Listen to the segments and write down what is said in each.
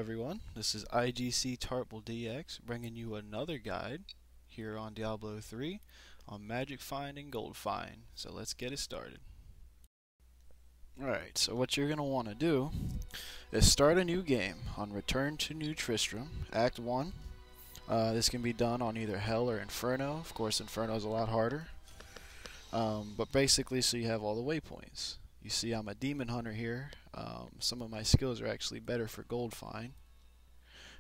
everyone, this is IGC Tartble DX bringing you another guide here on Diablo 3 on magic find and gold find. So let's get it started. Alright, so what you're going to want to do is start a new game on Return to New Tristram, Act 1. This can be done on either Hell or Inferno. Of course, Inferno is a lot harder. But basically, so you have all the waypoints. You see I'm a demon hunter here. Some of my skills are actually better for gold find.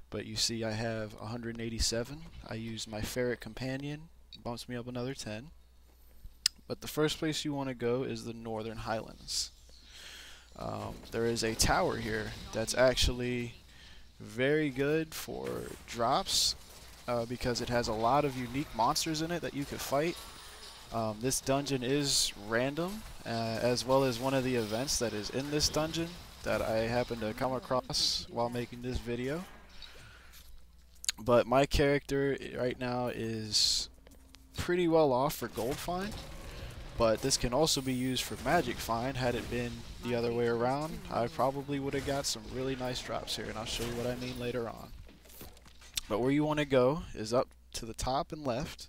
But you see I have 187. I use my ferret companion. Bumps me up another 10. But the first place you want to go is the Northern Highlands. There is a tower here that's actually very good for drops because it has a lot of unique monsters in it that you could fight. This dungeon is random, as well as one of the events that is in this dungeon that I happened to come across while making this video. But my character right now is pretty well off for gold find, but this can also be used for magic find. Had it been the other way around, I probably would have got some really nice drops here, and I'll show you what I mean later on. But where you want to go is up to the top and left.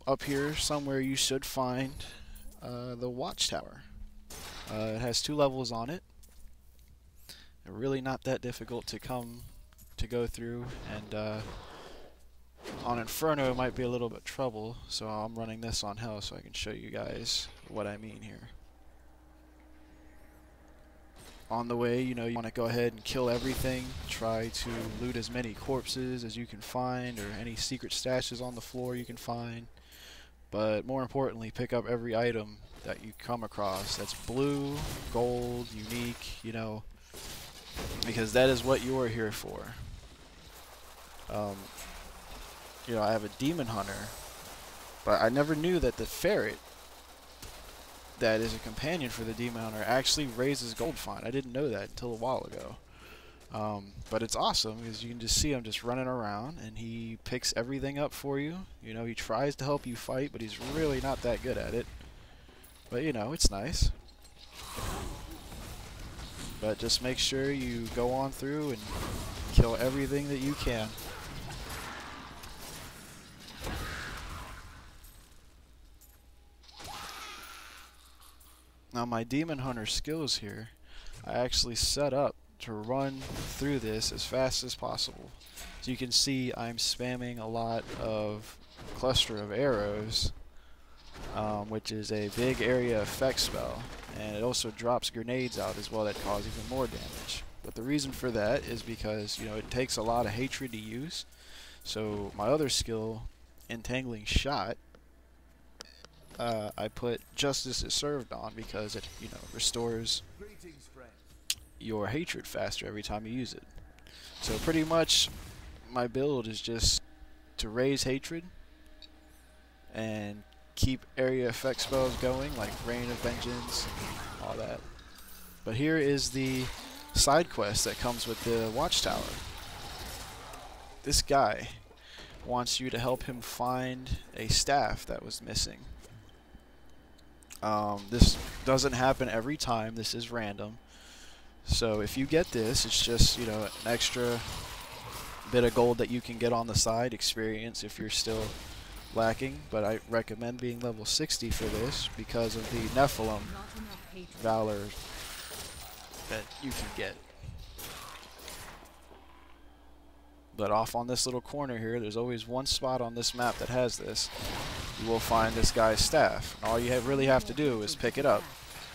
Up here somewhere you should find the watchtower. It has 2 levels on it. They're really not that difficult to go through, and on Inferno it might be a little bit trouble, so I'm running this on Hell so I can show you guys what I mean here. On the way, you want to go ahead and kill everything. Try to loot as many corpses as you can find, or any secret stashes on the floor you can find. But more importantly, pick up every item that you come across that's blue, gold, unique, because that is what you're here for. I have a demon hunter, but I never knew that the ferret that is a companion for the demon hunter actually raises gold find. I didn't know that until a while ago. But it's awesome because you can just see him just running around and he picks everything up for you. He tries to help you fight, but he's really not that good at it. But it's nice. But just make sure you go on through and kill everything that you can. Now my demon hunter skills here, I actually set up to run through this as fast as possible. So you can see I'm spamming a lot of cluster of arrows, which is a big area effect spell, and it also drops grenades out as well that cause even more damage. But the reason for that is because it takes a lot of hatred to use. So my other skill, Entangling Shot, I put Justice is Served on because it restores your hatred faster every time you use it. So pretty much my build is just to raise hatred and keep area effect spells going, like Rain of Vengeance, all that. But here is the side quest that comes with the watchtower. This guy wants you to help him find a staff that was missing. This doesn't happen every time. This is random. So if you get this, it's just an extra bit of gold that you can get on the side, experience if you're still lacking. But I recommend being level 60 for this because of the Nephilim Valor that you can get. But off on this little corner here, there's always one spot on this map that has this. You will find this guy's staff. All you really have to do is pick it up.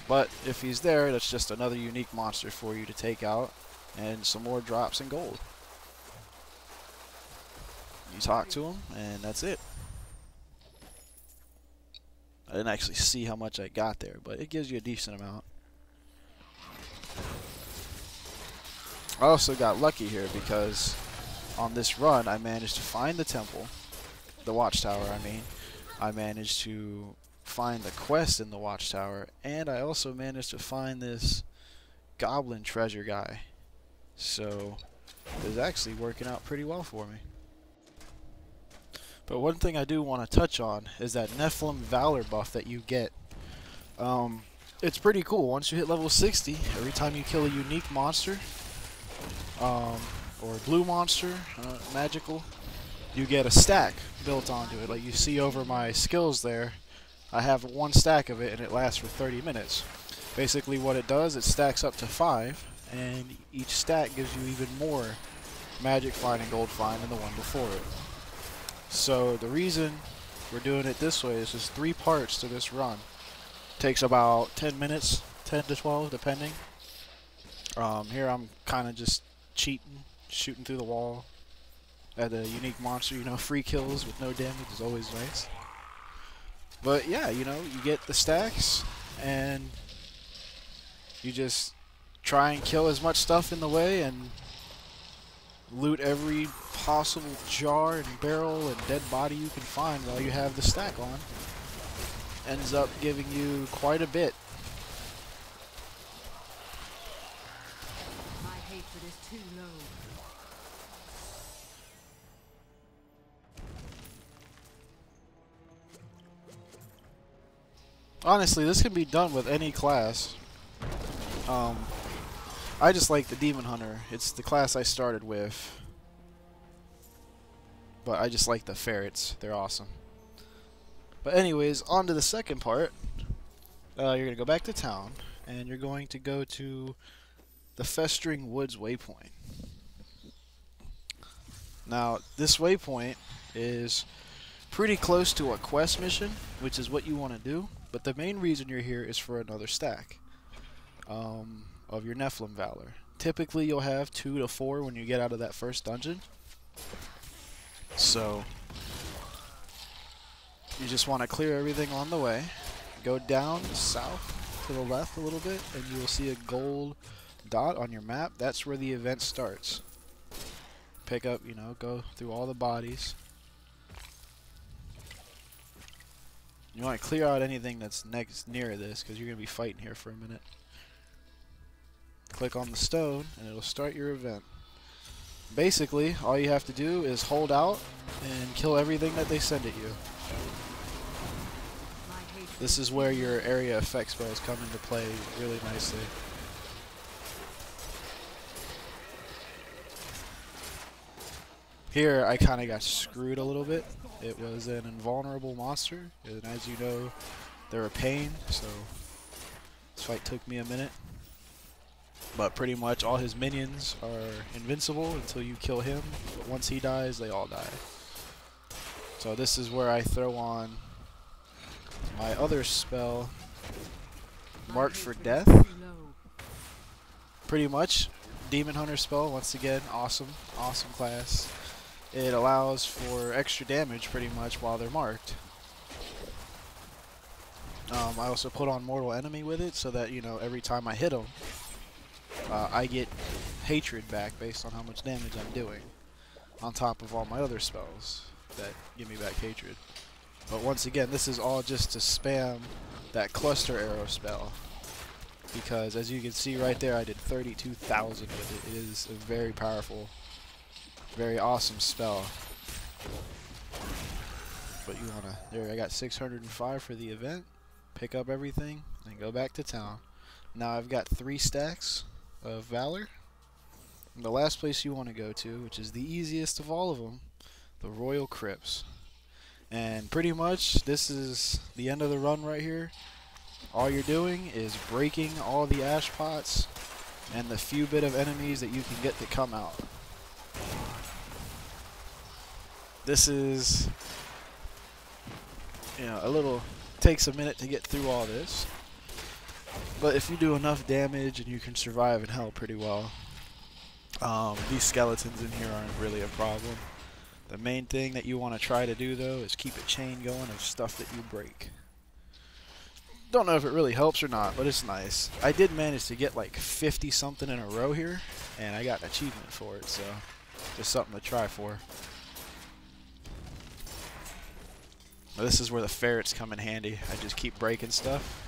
But if he's there, that's just another unique monster for you to take out, and some more drops in gold. You talk to him, and that's it. I didn't actually see how much I got there, but it gives you a decent amount. I also got lucky here because on this run I managed to find the temple, the watchtower I mean. I managed to find the quest in the watchtower, and I also managed to find this goblin treasure guy. So it's actually working out pretty well for me. But one thing I do want to touch on is that Nephilim Valor buff that you get. It's pretty cool. Once you hit level 60, every time you kill a unique monster, or blue monster, magical, you get a stack built onto it. Like you see over my skills there, I have one stack of it and it lasts for 30 minutes. Basically what it does, it stacks up to 5, and each stack gives you even more magic find and gold find than the one before it. So the reason we're doing it this way is there's 3 parts to this run. Takes about 10 minutes, 10 to 12 depending. Here I'm kind of just cheating, shooting through the wall at a unique monster. You know, free kills with no damage is always nice. But yeah, you know, you get the stacks and you just try and kill as much stuff in the way and loot every possible jar and barrel and dead body you can find while you have the stack on. Ends up giving you quite a bit. My hatred is too low. Honestly, this can be done with any class. I just like the Demon Hunter. It's the class I started with. But I just like the ferrets. They're awesome. But anyways, on to the second part. You're going to go back to town, and you're going to go to the Festering Woods Waypoint. Now, this waypoint is pretty close to a quest mission, which is what you want to do. But the main reason you're here is for another stack of your Nephilim Valor. Typically, you'll have 2 to 4 when you get out of that first dungeon. So you just want to clear everything on the way. Go down south to the left a little bit, and you will see a gold dot on your map. That's where the event starts. Pick up, you know, go through all the bodies. You want to clear out anything that's near this, because you're going to be fighting here for a minute. Click on the stone, and it'll start your event. Basically, all you have to do is hold out and kill everything that they send at you. This is where your area effect spells come into play really nicely. Here, I kind of got screwed a little bit. It was an invulnerable monster, and as you know, they're a pain, so this fight took me a minute. But pretty much all his minions are invincible until you kill him, but once he dies, they all die. So this is where I throw on my other spell, Marked for Death. Pretty much, Demon Hunter spell, once again, awesome class. It allows for extra damage pretty much while they're marked. I also put on Mortal Enemy with it so that, you know, every time I hit them, I get hatred back based on how much damage I'm doing, on top of all my other spells that give me back hatred. But once again, this is all just to spam that cluster arrow spell, because as you can see right there, I did 32,000 with it. It is a very powerful, very awesome spell. But you wanna, there, I got 605 for the event. Pick up everything and go back to town. Now I've got 3 stacks of Valor. And the last place you want to go to, which is the easiest of all of them, the Royal Crypts. And pretty much this is the end of the run right here. All you're doing is breaking all the ash pots and the few bit of enemies that you can get to come out. This is, you know, a little, takes a minute to get through all this. But if you do enough damage and you can survive in hell pretty well, these skeletons in here aren't really a problem. The main thing that you want to try to do though is keep a chain going of stuff that you break. Don't know if it really helps or not, but it's nice. I did manage to get like 50 something in a row here, and I got an achievement for it, so just something to try for. Now this is where the ferrets come in handy. I just keep breaking stuff,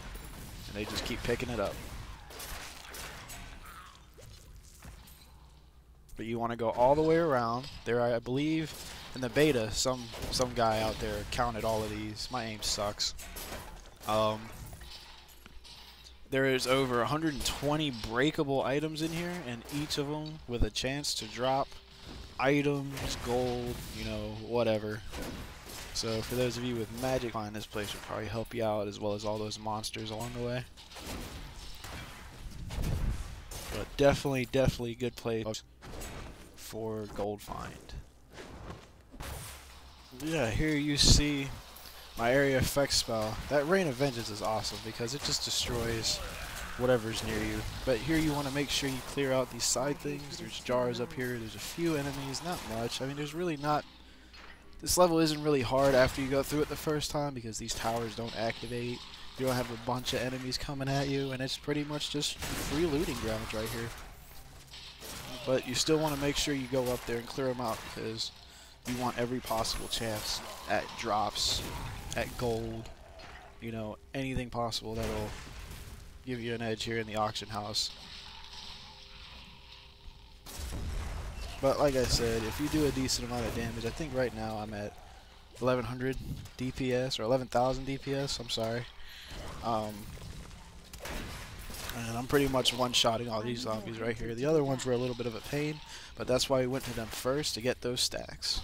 and they just keep picking it up. But you want to go all the way around. There, I believe, in the beta, some guy out there counted all of these. My aim sucks. There is over 120 breakable items in here, and each of them with a chance to drop items, gold, you know, whatever. So for those of you with magic, find this place will probably help you out, as well as all those monsters along the way. But definitely good place for gold find. Yeah, here you see my area effect spell. That Rain of Vengeance is awesome because it just destroys whatever's near you. But here you want to make sure you clear out these side things. There's jars up here. There's a few enemies, not much. I mean, there's really not... This level isn't really hard after you go through it the first time because these towers don't activate. You don't have a bunch of enemies coming at you, and it's pretty much just free looting grounds right here. But you still want to make sure you go up there and clear them out because you want every possible chance at drops, at gold, you know, anything possible that'll give you an edge here in the auction house. But like I said, if you do a decent amount of damage, I think right now I'm at 1100 DPS, or 11,000 DPS, I'm sorry. And I'm pretty much one-shotting all these zombies right here. The other ones were a little bit of a pain, but that's why we went to them first, to get those stacks.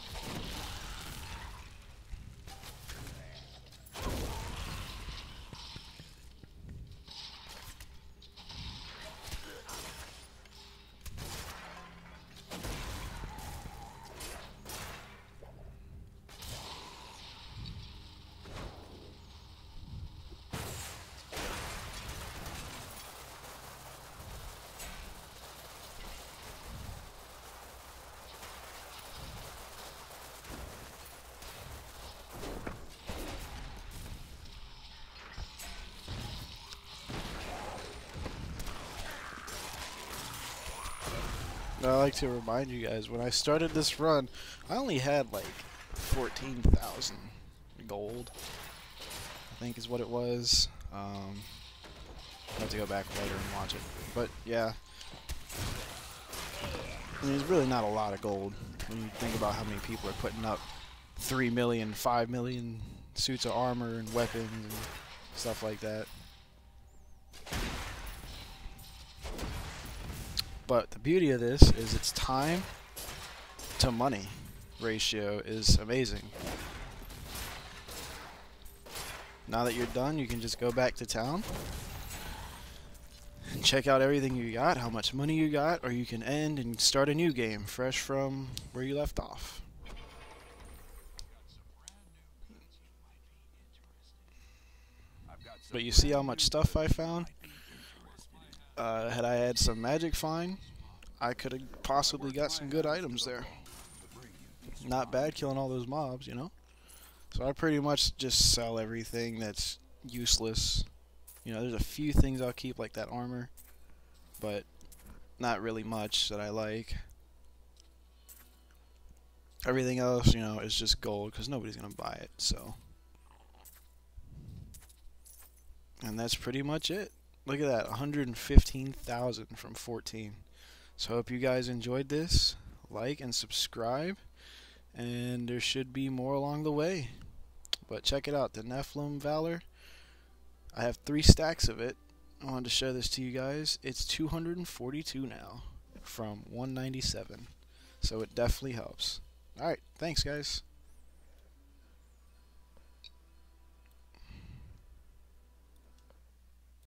I like to remind you guys, when I started this run, I only had like 14,000 gold, I think is what it was. I'll have to go back later and watch it. But yeah, I mean, it's really not a lot of gold when you think about how many people are putting up 3 million, 5 million suits of armor and weapons and stuff like that. But the beauty of this is its time to money ratio is amazing. Now that you're done, you can just go back to town and check out everything you got, how much money you got, or you can end and start a new game fresh from where you left off. But you see how much stuff I found? Had I had some magic find, I could have possibly got some good items there. Not bad killing all those mobs, you know? So I pretty much just sell everything that's useless. You know, there's a few things I'll keep, like that armor, but not really much that I like. Everything else, you know, is just gold because nobody's going to buy it, so. And that's pretty much it. Look at that, 115,000 from 14. So I hope you guys enjoyed this. Like and subscribe, and there should be more along the way. But check it out, the Nephilim Valor. I have 3 stacks of it. I wanted to show this to you guys. It's 242 now from 197. So it definitely helps. Alright, thanks guys.